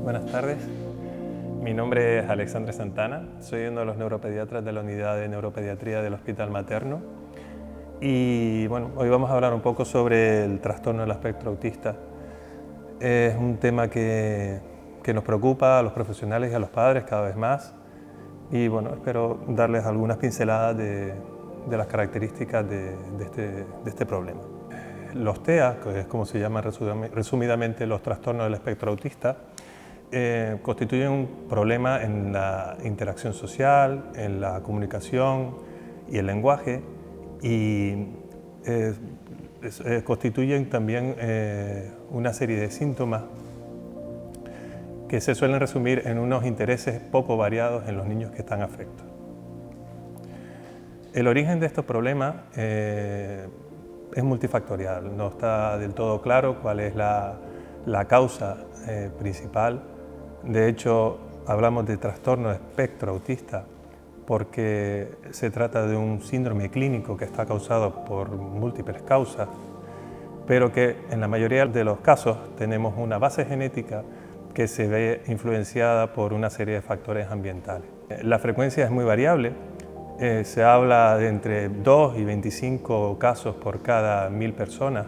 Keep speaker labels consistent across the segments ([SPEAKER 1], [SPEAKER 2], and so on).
[SPEAKER 1] Buenas tardes. Mi nombre es Alexandre Santana, soy uno de los neuropediatras de la unidad de neuropediatría del Hospital Materno y bueno, hoy vamos a hablar un poco sobre el trastorno del espectro autista. Es un tema que nos preocupa a los profesionales y a los padres cada vez más y bueno, espero darles algunas pinceladas de las características de este problema. Los TEA, que es como se llaman resumidamente los trastornos del espectro autista, constituyen un problema en la interacción social, en la comunicación y el lenguaje y constituyen también una serie de síntomas que se suelen resumir en unos intereses poco variados en los niños que están afectados. El origen de estos problemas es multifactorial, no está del todo claro cuál es la causa principal. De hecho, hablamos de trastorno de espectro autista porque se trata de un síndrome clínico que está causado por múltiples causas, pero que en la mayoría de los casos tenemos una base genética que se ve influenciada por una serie de factores ambientales. La frecuencia es muy variable, se habla de entre 2 y 25 casos por cada 1000 personas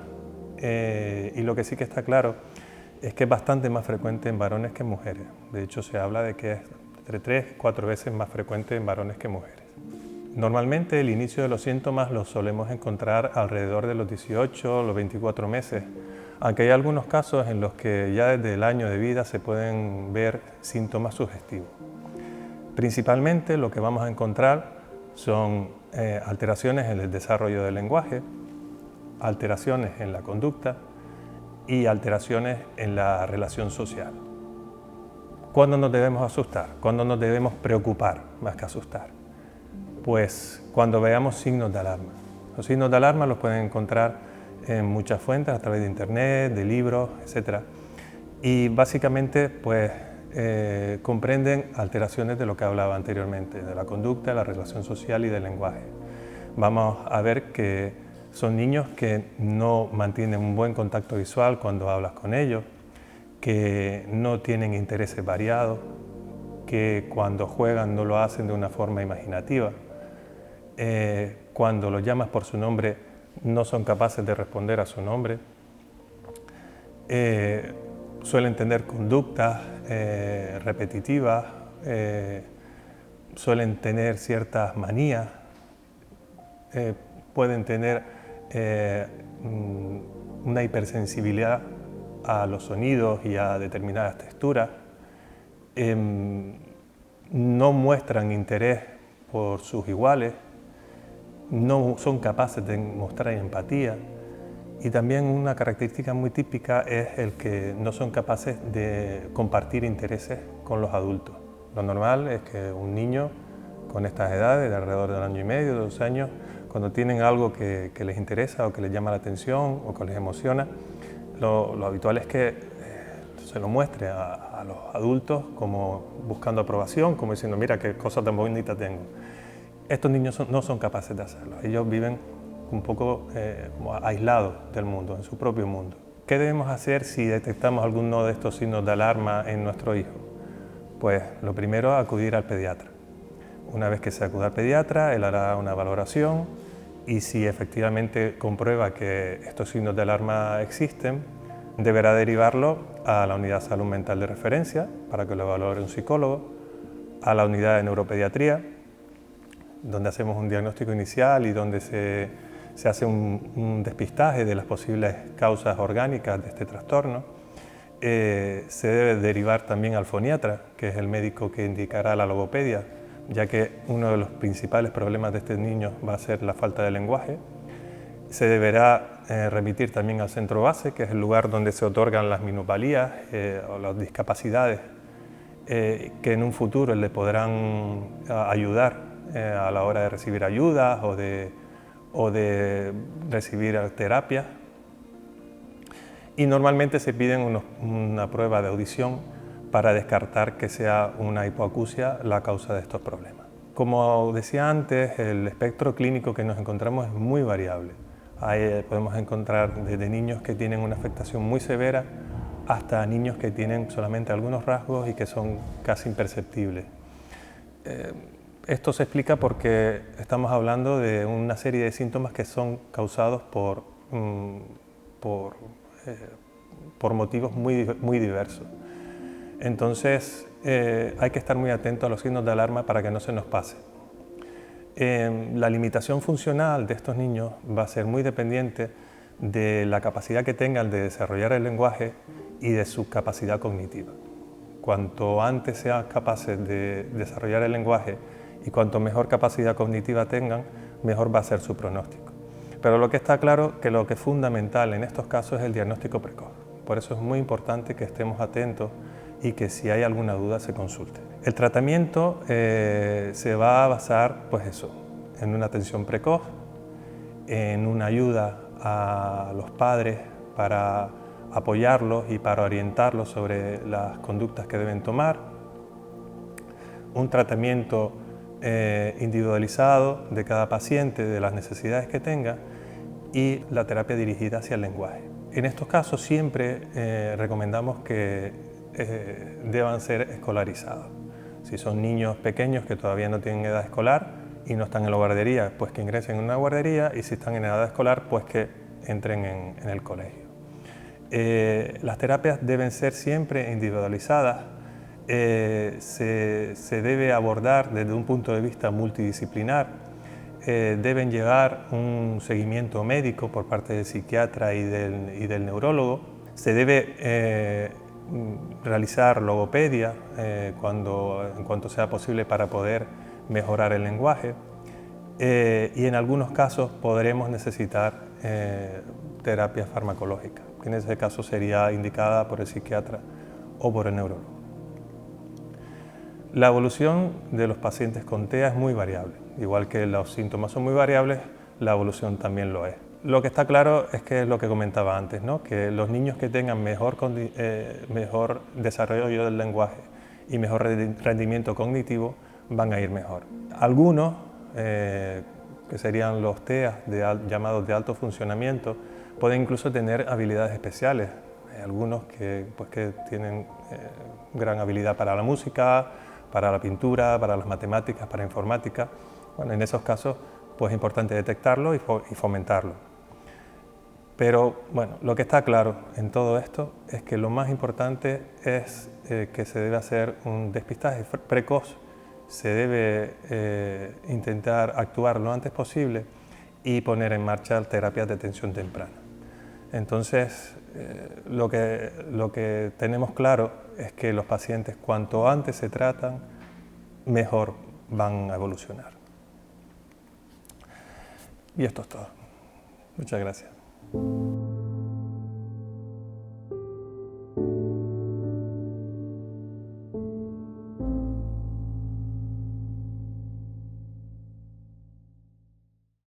[SPEAKER 1] y lo que sí que está claro es que es bastante más frecuente en varones que en mujeres. De hecho, se habla de que es entre 3 y 4 veces más frecuente en varones que en mujeres. Normalmente el inicio de los síntomas los solemos encontrar alrededor de los 18 o los 24 meses, aunque hay algunos casos en los que ya desde el año de vida se pueden ver síntomas sugestivos. Principalmente lo que vamos a encontrar son alteraciones en el desarrollo del lenguaje, alteraciones en la conducta y alteraciones en la relación social. ¿Cuándo nos debemos asustar? ¿Cuándo nos debemos preocupar más que asustar? Pues cuando veamos signos de alarma. Los signos de alarma los pueden encontrar en muchas fuentes, a través de internet, de libros, etc. Y básicamente pues, comprenden alteraciones de lo que hablaba anteriormente, de la conducta, de la relación social y del lenguaje. Vamos a ver que son niños que no mantienen un buen contacto visual cuando hablas con ellos, que no tienen intereses variados, que cuando juegan no lo hacen de una forma imaginativa, cuando los llamas por su nombre no son capaces de responder a su nombre, suelen tener conductas repetitivas, suelen tener ciertas manías, pueden tener una hipersensibilidad a los sonidos y a determinadas texturas, no muestran interés por sus iguales, no son capaces de mostrar empatía y también una característica muy típica es el que no son capaces de compartir intereses con los adultos. Lo normal es que un niño con estas edades, de alrededor de 1 año y medio, 2 años, cuando tienen algo que les interesa o que les llama la atención o que les emociona, lo habitual es que se lo muestre a los adultos como buscando aprobación, como diciendo, mira qué cosa tan bonita tengo. Estos niños no son capaces de hacerlo, ellos viven un poco aislados del mundo, en su propio mundo. ¿Qué debemos hacer si detectamos alguno de estos signos de alarma en nuestro hijo? Pues lo primero, acudir al pediatra. Una vez que se acuda al pediatra, él hará una valoración y si efectivamente comprueba que estos signos de alarma existen, deberá derivarlo a la unidad de salud mental de referencia para que lo evalúe un psicólogo, a la unidad de neuropediatría, donde hacemos un diagnóstico inicial y donde se hace un despistaje de las posibles causas orgánicas de este trastorno. Se debe derivar también al foniatra, que es el médico que indicará la logopedia, ya que uno de los principales problemas de este niño va a ser la falta de lenguaje. Se deberá remitir también al centro base, que es el lugar donde se otorgan las minusvalías o las discapacidades que en un futuro le podrán ayudar a la hora de recibir ayudas o de recibir terapias. Y normalmente se piden una prueba de audición para descartar que sea una hipoacusia la causa de estos problemas. Como decía antes, el espectro clínico que nos encontramos es muy variable. Ahí podemos encontrar desde niños que tienen una afectación muy severa hasta niños que tienen solamente algunos rasgos y que son casi imperceptibles. Esto se explica porque estamos hablando de una serie de síntomas que son causados por motivos muy diversos. Entonces hay que estar muy atento a los signos de alarma para que no se nos pase. La limitación funcional de estos niños va a ser muy dependiente de la capacidad que tengan de desarrollar el lenguaje y de su capacidad cognitiva. Cuanto antes sean capaces de desarrollar el lenguaje y cuanto mejor capacidad cognitiva tengan, mejor va a ser su pronóstico. Pero lo que está claro que lo que es fundamental en estos casos es el diagnóstico precoz. Por eso es muy importante que estemos atentos y que si hay alguna duda se consulte. El tratamiento se va a basar en una atención precoz, en una ayuda a los padres para apoyarlos y para orientarlos sobre las conductas que deben tomar, un tratamiento individualizado de cada paciente, de las necesidades que tenga, y la terapia dirigida hacia el lenguaje. En estos casos siempre recomendamos que deban ser escolarizados. Si son niños pequeños que todavía no tienen edad escolar y no están en la guardería, pues que ingresen en una guardería, y si están en edad escolar, pues que entren en el colegio. Las terapias deben ser siempre individualizadas. Se debe abordar desde un punto de vista multidisciplinar. Deben llevar un seguimiento médico por parte del psiquiatra y del neurólogo. Se debe realizar logopedia en cuanto sea posible para poder mejorar el lenguaje, y en algunos casos podremos necesitar terapia farmacológica, que en ese caso sería indicada por el psiquiatra o por el neurólogo. La evolución de los pacientes con TEA es muy variable. Igual que los síntomas son muy variables, la evolución también lo es. Lo que está claro es que es lo que comentaba antes, ¿no? Que los niños que tengan mejor desarrollo del lenguaje y mejor rendimiento cognitivo van a ir mejor. Algunos, que serían los TEA llamados de alto funcionamiento, pueden incluso tener habilidades especiales. Hay algunos que tienen gran habilidad para la música, para la pintura, para las matemáticas, para la informática. Bueno, en esos casos pues es importante detectarlo y fomentarlo. Pero bueno, lo que está claro en todo esto es que lo más importante es que se debe hacer un despistaje precoz, se debe intentar actuar lo antes posible y poner en marcha terapias de atención temprana. Entonces, lo que tenemos claro es que los pacientes, cuanto antes se tratan, mejor van a evolucionar. Y esto es todo. Muchas gracias.